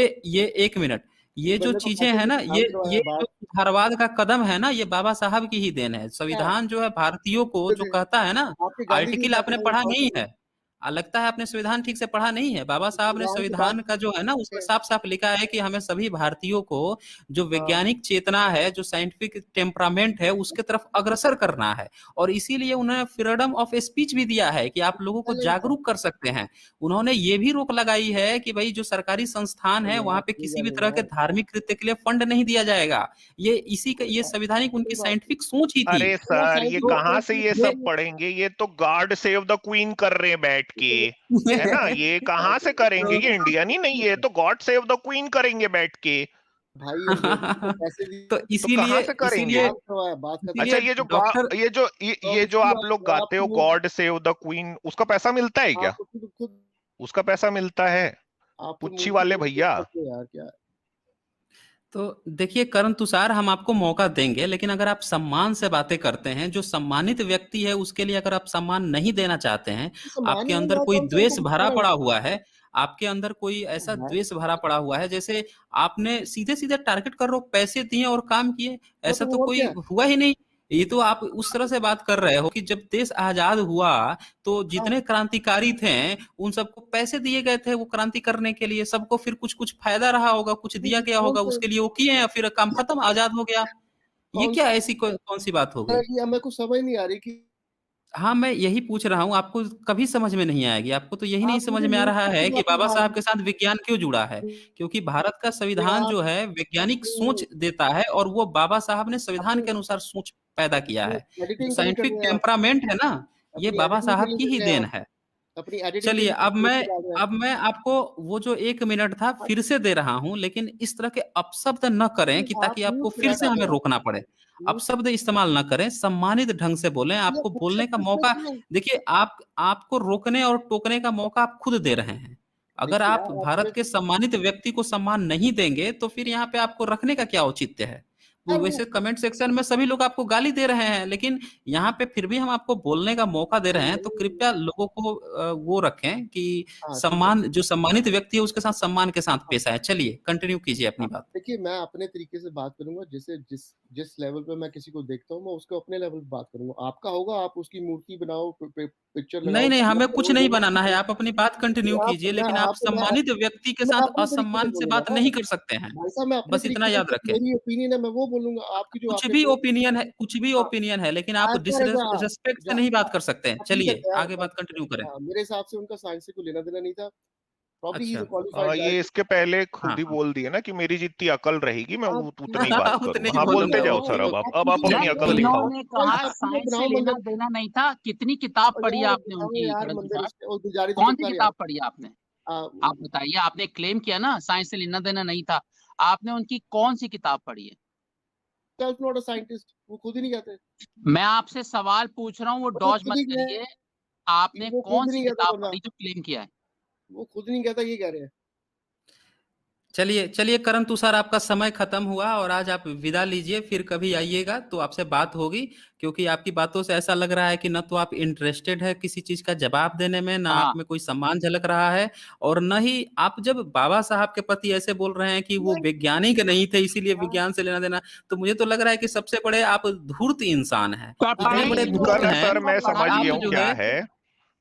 1 मिनट, ये जो चीजें है ना, ये जो सुधारवाद का कदम है ना, ये बाबा साहब की ही देन है। संविधान जो है भारतीयों को जो कहता है ना, आर्टिकल आपने पढ़ा नहीं है, लगता है आपने संविधान ठीक से पढ़ा नहीं है। बाबा साहब ने संविधान का जो है ना, उसमें साफ साफ लिखा है कि हमें सभी भारतीयों को जो वैज्ञानिक चेतना है, जो साइंटिफिक टेम्परामेंट है, उसके तरफ अग्रसर करना है। और इसीलिए उन्होंने फ्रीडम ऑफ स्पीच भी दिया है कि आप लोगों को जागरूक कर सकते हैं। उन्होंने ये भी रोक लगाई है कि भाई जो सरकारी संस्थान है वहां पे किसी भी तरह के धार्मिक कृत्य के लिए फंड नहीं दिया जाएगा। ये संवैधानिक उनकी साइंटिफिक सोच ही थी।
अरे सर, ये कहाँ से ये सब पढ़ेंगे? ये तो गॉड सेव द क्वीन कर रहे हैं बैठ के, है ना? ये कहाँ से करेंगे? ये इंडियन ही नहीं है, तो गॉड सेव द क्वीन करेंगे बैठ के
भाई।
तो
कहाँ से करेंगे? अच्छा, ये जो
डॉक्टर
ये जो आप लोग गाते हो गॉड सेव द क्वीन, उसका पैसा मिलता है क्या? उसका पैसा मिलता है?
आप
पुच्छी वाले भैया।
यार क्या है?
तो देखिए करण तुषार, हम आपको मौका देंगे, लेकिन अगर आप सम्मान से बातें करते हैं, जो सम्मानित व्यक्ति है उसके लिए अगर आप सम्मान नहीं देना चाहते हैं,
सम्मान
आपके
है,
अंदर
मैं
कोई
कौन सा
द्वेष
उनको
भरा
गुस्सा
पड़ा
लगा?
हुआ है, आपके अंदर कोई ऐसा
मैं
द्वेष भरा पड़ा हुआ है, जैसे आपने सीधे सीधे टारगेट कर रहे हो, पैसे दिए और काम किए,
हाँ,
ऐसा
तो
तो
और
कोई
क्या?
हुआ ही नहीं। ये तो आप उस तरह से बात कर रहे हो कि जब देश आजाद हुआ तो
हाँ,
जितने क्रांतिकारी थे उन सबको पैसे दिए गए थे वो क्रांति करने के लिए, सबको फिर कुछ कुछ फायदा रहा होगा, कुछ दिया गया
कौन
होगा,
सा
उसके लिए वो किए हैं, फिर काम खत्म, आजाद हो गया। ये
कौन
क्या
सा
ऐसी कौन सी बात हो गई?
किया? मेरे को समझ नहीं आ रही कि
हाँ, मैं यही पूछ रहा हूँ, आपको कभी समझ में नहीं आएगी, आपको तो यही नहीं
आप
समझ
मुझे
में आ रहा
मूर्ति
है
की
कि
वापस
बाबा
डाल
साहब के साथ विज्ञान क्यों जुड़ा है। क्योंकि भारत का
दीजिए।
संविधान जो है वैज्ञानिक सोच देता है, और वो बाबा साहब ने संविधान
अपनी
के अनुसार सोच पैदा किया
अपनी
है। जो
एडिटिंग के लिए कर
साइंटिफिक
रहे हैं आप,
टेम्परामेंट है ना, ये
अपनी
बाबा
एडिटिंग के
साहब
लिए
की
कर
ही
रहे हैं
देन
आप,
है।
अपनी एडिटिंग के
चलिए,
लिए मूर्ति डाल रहे हैं।
अब मैं आपको वो जो 1 मिनट था फिर से दे रहा हूँ, लेकिन इस तरह के अपशब्द न करें कि
आप
ताकि आपको
म्यूट
फिर
रहना
से हमें
जरा,
रोकना पड़े।
म्यूट
अपशब्द इस्तेमाल न करें, सम्मानित ढंग से बोलें,
ये
आपको बोलने का
अपशब्द इसमें
मौका।
क्या है?
देखिए, आप आपको रोकने और टोकने का मौका आप खुद दे रहे हैं। अगर
देखिए
आप
यार,
भारत
आपने
के सम्मानित व्यक्ति को सम्मान नहीं देंगे, तो फिर यहाँ पे आपको रखने का क्या औचित्य है? वो
यार वो
वैसे कमेंट सेक्शन में सभी लोग आपको गाली दे रहे हैं, लेकिन यहाँ पे फिर भी हम आपको बोलने का मौका दे रहे हैं, तो
नहीं,
कृपया लोगों को वो रखें कि
हाँ ठीक है।
सम्मान, जो सम्मानित व्यक्ति है उसके साथ सम्मान के साथ
हाँ,
पेश आए। चलिए कंटिन्यू कीजिए अपनी
हाँ,
बात।
देखिए मैं अपने तरीके से बात करूंगा, जिसे जिस जिस लेवल पे मैं किसी को देखता हूँ मैं उसको अपने लेवल पे बात करूंगा। आपका होगा, आप उसकी मूर्ति बनाओ, पिक्चर
नहीं
लगाओ,
नहीं, हमें कुछ
वो
नहीं
बोलो
बनाना है, आप अपनी बात कंटिन्यू
आप
कीजिए,
मैं
लेकिन आप
आप
सम्मानित व्यक्ति के
मैं
साथ
अपने तरीके से
असम्मान से
बोलूंगा
बात
ना
नहीं कर सकते हैं।
भाई साहब, मैं अपने
बस इतना
तरीके से,
याद रखें।
मेरी ओपिनियन है, मैं वो बोलूंगा। आपकी जो
कुछ
आपने
भी
बोल,
ओपिनियन है, कुछ भी
हाँ,
ओपिनियन है, लेकिन आप
एज पर एग्जाम,
डिसरिस्पेक्ट से नहीं बात कर सकते हैं।
ठीक है
चलिए
यार,
आगे बात कंटिन्यू करें।
हाँ, मेरे हिसाब से उनका साइंस से कोई लेना देना नहीं था। प्रॉब्ली ही इज
अच्छा।
अ क्वालिफाइड गाय।
ये इसके पहले खुद
हाँ
ही
हाँ।
बोल दिए ना कि मेरी जितनी अकल रहेगी मैं
आप
उतनी ही बात
उतने
करूंगा।
ही
हाँ, बोलते
बोलूंगा,
जाओ
ओके
सर। अब
ओके।
अब आप
खुद ही
अपनी
यार
अकल
बनाओ,
दिखाओ।
इन्होंने कहा
आप खुद
साइंस से
बनाओ
लेना
मंदिर।
देना नहीं था। कितनी किताब
और
पढ़ी
यार
आपने
बनाओ
उनकी,
यार
करण
मंदिर,
तुषार?
उसके और गुजारी तो
कौन सी
चुपका रहे
किताब पढ़ी आपने?
आप।
आप बताइए, आपने क्लेम किया ना साइंस से लेना देना नहीं था, आपने उनकी कौन सी किताब पढ़ी है?
सेल्फ नॉट अ साइंटिस्ट, वो खुद ही नहीं कहते।
मैं आपसे सवाल पूछ रहा हूँ, वो
वो
डॉज
खुद
मत
ही
करिए।
कहे,
आपने
वो
कौन
खुद
सी
नहीं कहता
किताब
बंदा,
पढ़ी जो क्लेम किया है?
वो खुद नहीं कहता, ये कह रहे हैं।
चलिए चलिए करण तुषार, आपका समय खत्म हुआ और आज आप विदा लीजिए, फिर कभी आइएगा तो आपसे बात होगी। क्योंकि आपकी बातों से ऐसा लग रहा है कि न तो आप इंटरेस्टेड है किसी चीज का जवाब देने में, ना आप
हाँ
में कोई सम्मान झलक रहा है, और न ही आप जब बाबा साहब के प्रति ऐसे बोल रहे हैं कि वो
नहीं,
वैज्ञानिक नहीं थे इसीलिए
हाँ,
विज्ञान से लेना देना, तो मुझे तो लग रहा है कि सबसे बड़े आप धूर्त इंसान हैं। इतने
पढ़ाई
बड़े
नहीं
इनका
धूर्त
ना
है,
हैं
सर मैं
कि
समझ
पढ़ाई
गया
आप
हूँ
जो
क्या
है
है।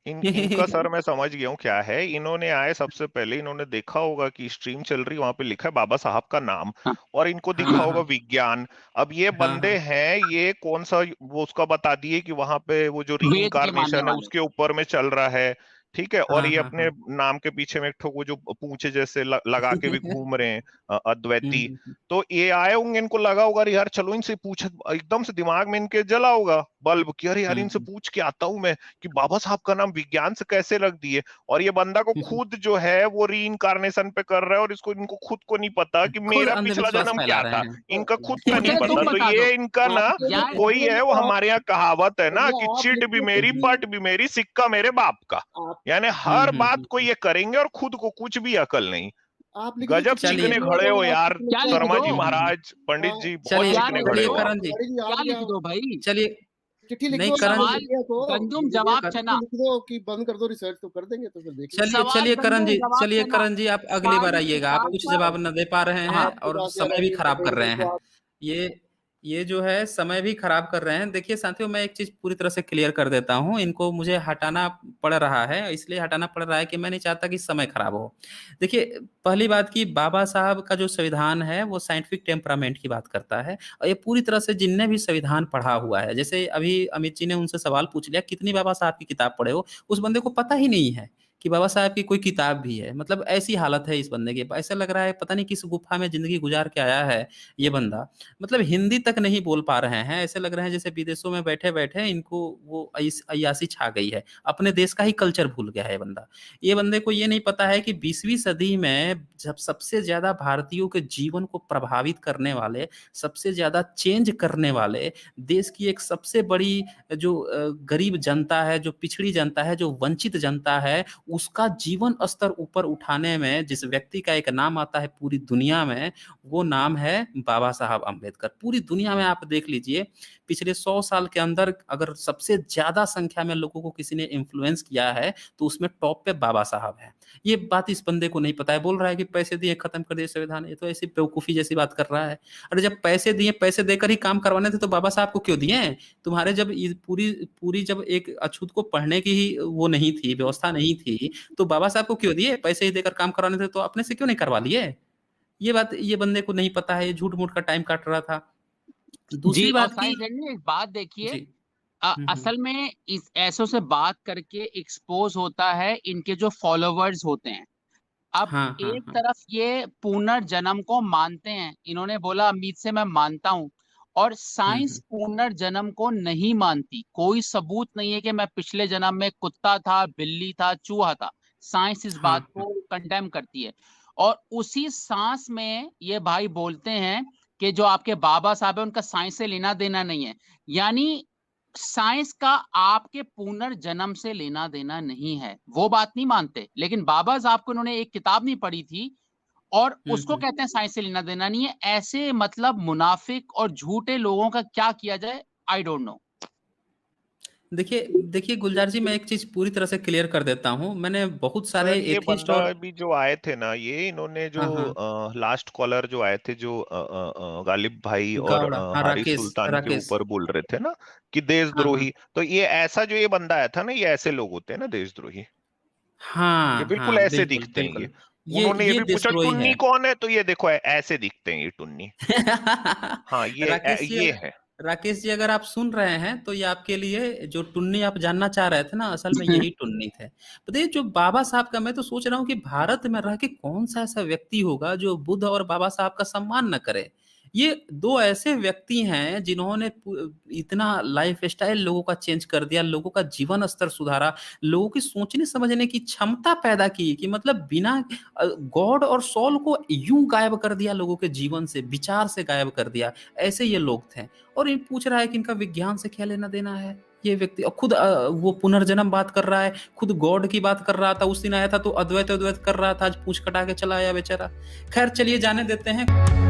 इनका सर मैं समझ गया हूँ क्या है। इन्होंने आए सबसे पहले इन्होंने देखा होगा कि स्ट्रीम चल रही, वहां पे लिखा है बाबा साहब का नाम,
हाँ
और इनको दिखा
हाँ
होगा
हाँ
विज्ञान। अब ये
हाँ
बंदे
हाँ।
हैं, ये कौन सा वो उसका बता दिए कि वहां पे वो जो री
वेद के मानने
इंकारनेशन है
वाले।
उसके ऊपर में चल रहा है। ठीक है, और
हाँ
ये
हाँ
अपने
हाँ।
नाम के पीछे में एक ठो वो जो पूंछे जैसे लगा के भी घूम रहे हैं, अद्वैती।
हम्म।
तो ये आए होंगे, इनको लगा होगा अरे यार चलो इनसे पूछ, एकदम से दिमाग में इनके जला होगा बल्ब कि अरे यार इनसे पूछ के आता हूं मैं कि बाबा साहब का नाम विज्ञान से कैसे रख दिए। और ये बंदा को खुद जो है वो री इनकारनेशन पे कर रहा है, और इसको इनको खुद को नहीं पता कि
खुद
मेरा पिछला
अंधविश्वास
जन्म
फैला
क्या
रहे
था।
हैं।
इनका खुद का नहीं
मुझे
पता।
तुम
तो
बता दो
ये इनका ना
यार।
वही है, वो हमारे यहाँ कहावत है ना कि
आप
चिट भी
लिखते
मेरी
कुछ भी,
पट भी मेरी सिक्का मेरे बाप का।
आप
यानी हर बात को
हम्म।
ये करेंगे और खुद को कुछ भी अकल नहीं।
आप लिख दो
गजब
चिट्ठी
चलिए।
चिकने
लिखो,
खड़े
अगर
हो
आपको
यार।
कुछ
क्या
लगता
लिख
है।
शर्मा
दो?
जी महाराज, पंडित
हाँ,
जी, बहुत
चलिए
क्या
चिकने
लिख
खड़े
चलिए
हो
दो?
आप।
करण जी।
तिवारी जी आप
क्या लिख
क्या
दो भाई?
चलिए।
चिट्ठी लिख
नहीं
दो,
करण जी।
इंडिया को
गंदुम जवाब चना।
लिख दो कि बंद कर दो रिसर्च, तो कर देंगे, तो फिर देख लेंगे।
चलिए
सवाल
चलिए करण
गंदुम
जी,
जवाब
चलिए
चना।
करण जी, आप अगली बार
सारी
आइएगा, आप
किताब
कुछ
का।
जवाब न दे पा रहे हैं
हाँ
आपके
और
पास यार
समय भी
अभी
खराब कर रहे
देखो
हैं।
आप,
ये ये जो है समय भी खराब कर रहे हैं। देखिए साथियों, मैं एक चीज पूरी तरह से क्लियर कर देता हूँ, इनको मुझे हटाना पड़ रहा है, इसलिए हटाना पड़ रहा है कि मैं नहीं चाहता कि समय खराब हो। देखिए, पहली बात कि बाबा साहब का जो संविधान है वो साइंटिफिक टेम्परामेंट की बात करता है, और ये पूरी तरह से जिनने भी संविधान पढ़ा हुआ है, जैसे अभी अमित जी ने उनसे सवाल पूछ लिया कितनी बाबा साहब की किताब पढ़े हो, उस बंदे को पता ही नहीं है कि बाबा साहब की कोई किताब भी है। मतलब ऐसी हालत है इस बंदे की, ऐसा लग रहा है पता नहीं किस गुफा में जिंदगी गुजार के आया है ये बंदा। मतलब हिंदी तक नहीं बोल पा रहे हैं, ऐसे लग रहे हैं जैसे विदेशों में बैठे बैठे इनको वो अय्यासी छा गई है, अपने देश का ही कल्चर भूल गया है ये बंदा। ये बंदे को ये नहीं पता है कि 20वीं सदी में जब सबसे ज्यादा भारतीयों के जीवन को प्रभावित करने वाले, सबसे ज्यादा चेंज करने वाले, देश की एक सबसे बड़ी जो गरीब जनता है, जो पिछड़ी जनता है, जो वंचित जनता है, उसका जीवन स्तर ऊपर उठाने में जिस व्यक्ति का एक नाम आता है पूरी दुनिया में, वो नाम है बाबा साहब अम्बेडकर। पूरी दुनिया में आप देख लीजिए, पिछले 100 साल के अंदर अगर सबसे ज्यादा संख्या में लोगों को किसी ने इन्फ्लुएंस किया है तो उसमें टॉप पे बाबा साहब है। ये बात इस बंदे को नहीं पता है, बोल रहा है कि पैसे दिए खत्म कर दिए संविधान। ये तो ऐसी बेवकूफी जैसी बात कर रहा है। अरे जब पैसे दिए, पैसे देकर ही काम करवाने थे तो बाबा साहब को क्यों दिए? तुम्हारे जब पूरी पूरी जब एक अछूत को पढ़ने की ही वो नहीं थी, व्यवस्था नहीं थी, तो बाबा साहब को क्यों दिए? पैसे ही देकर काम करवाने थे तो अपने से क्यों नहीं करवा लिए? ये बात ये बंदे को नहीं पता है, ये झूठ मूठ का टाइम काट रहा था।
जी,
दूसरी
और
बात की
साइंस ने एक बात देखिए,
जी
असल में इस ऐसों से बात करके एक्सपोज होता है इनके जो फॉलोवर्स होते हैं। अब
हाँ हाँ
एक
हाँ
तरफ ये पुनर्जन्म को मानते हैं, इन्होंने बोला अमित से मैं मानता हूं, और साइंस पुनर्जन्म को नहीं मानती। कोई सबूत नहीं है कि मैं पिछले जन्म में कुत्ता था, बिल्ली था, चूहा था। साइंस इस बात
हाँ
को कंडेम करती है। और उसी सांस में ये भाई बोलते हैं कि जो आपके बाबा साहब है उनका साइंस से लेना देना नहीं है। यानी साइंस का आपके पुनर्जन्म से लेना देना नहीं है, वो बात नहीं मानते। लेकिन बाबा साहब को उन्होंने एक किताब नहीं पढ़ी थी और उसको कहते हैं साइंस से लेना देना नहीं है। ऐसे मतलब मुनाफिक और झूठे लोगों का क्या किया जाए, आई डोंट नो।
देखिए देखिए गुलजार जी, मैं एक चीज पूरी तरह से क्लियर कर देता हूँ। मैंने बहुत सारे
सर ये
एथिस्ट
बंदा
और
भी जो आए थे ना, ये इन्होंने जो
हाँ हाँ
लास्ट कॉलर जो आए थे, जो गालिब भाई और
गौड़ा, हाँ
हारिस
राकेश
सुल्तान के
राकेश
ऊपर बोल रहे थे ना कि
हाँ
देशद्रोही, तो ये ऐसा जो ये बंदा आया था ना, ये ऐसे लोग होते हैं ना देशद्रोही। ये
हाँ
बिल्कुल
हाँ
ऐसे
बिल्कुल
दिखते हैं ये।
बिल्कुल,
उन्होंने ये
ये
भी पूछा
देशद्रोही
टुन्नी
है।
कौन है, तो ये देखो ऐसे दिखते हैं ये टुन्नी। हाँ
राकेश जी
ये है।
राकेश जी, अगर आप सुन रहे हैं तो ये आपके लिए जो टुन्नी आप जानना चाह रहे थे ना, असल में यही टुन्नी थे। बताइए, जो बाबा साहब का, मैं तो सोच रहा हूँ कि भारत में रह के कौन सा ऐसा व्यक्ति होगा जो बुद्ध और बाबा साहब का सम्मान न करे। ये दो ऐसे व्यक्ति हैं जिन्होंने इतना लाइफ स्टाइल लोगों का चेंज कर दिया, लोगों का जीवन स्तर सुधारा, लोगों की सोचने समझने की क्षमता पैदा की, कि मतलब बिना गॉड और सोल को यूं गायब कर दिया, लोगों के जीवन से, विचार से गायब कर दिया। ऐसे ये लोग थे। और ये पूछ रहा है कि इनका विज्ञान से क्या लेना देना है। ये व्यक्ति और खुद वो पुनर्जन्म बात कर रहा है, खुद गॉड की बात कर रहा था। उस दिन आया था तो अद्वैत अद्वैत कर रहा था, आज पूछ कटा के चला आया बेचारा। खैर चलिए जाने देते हैं।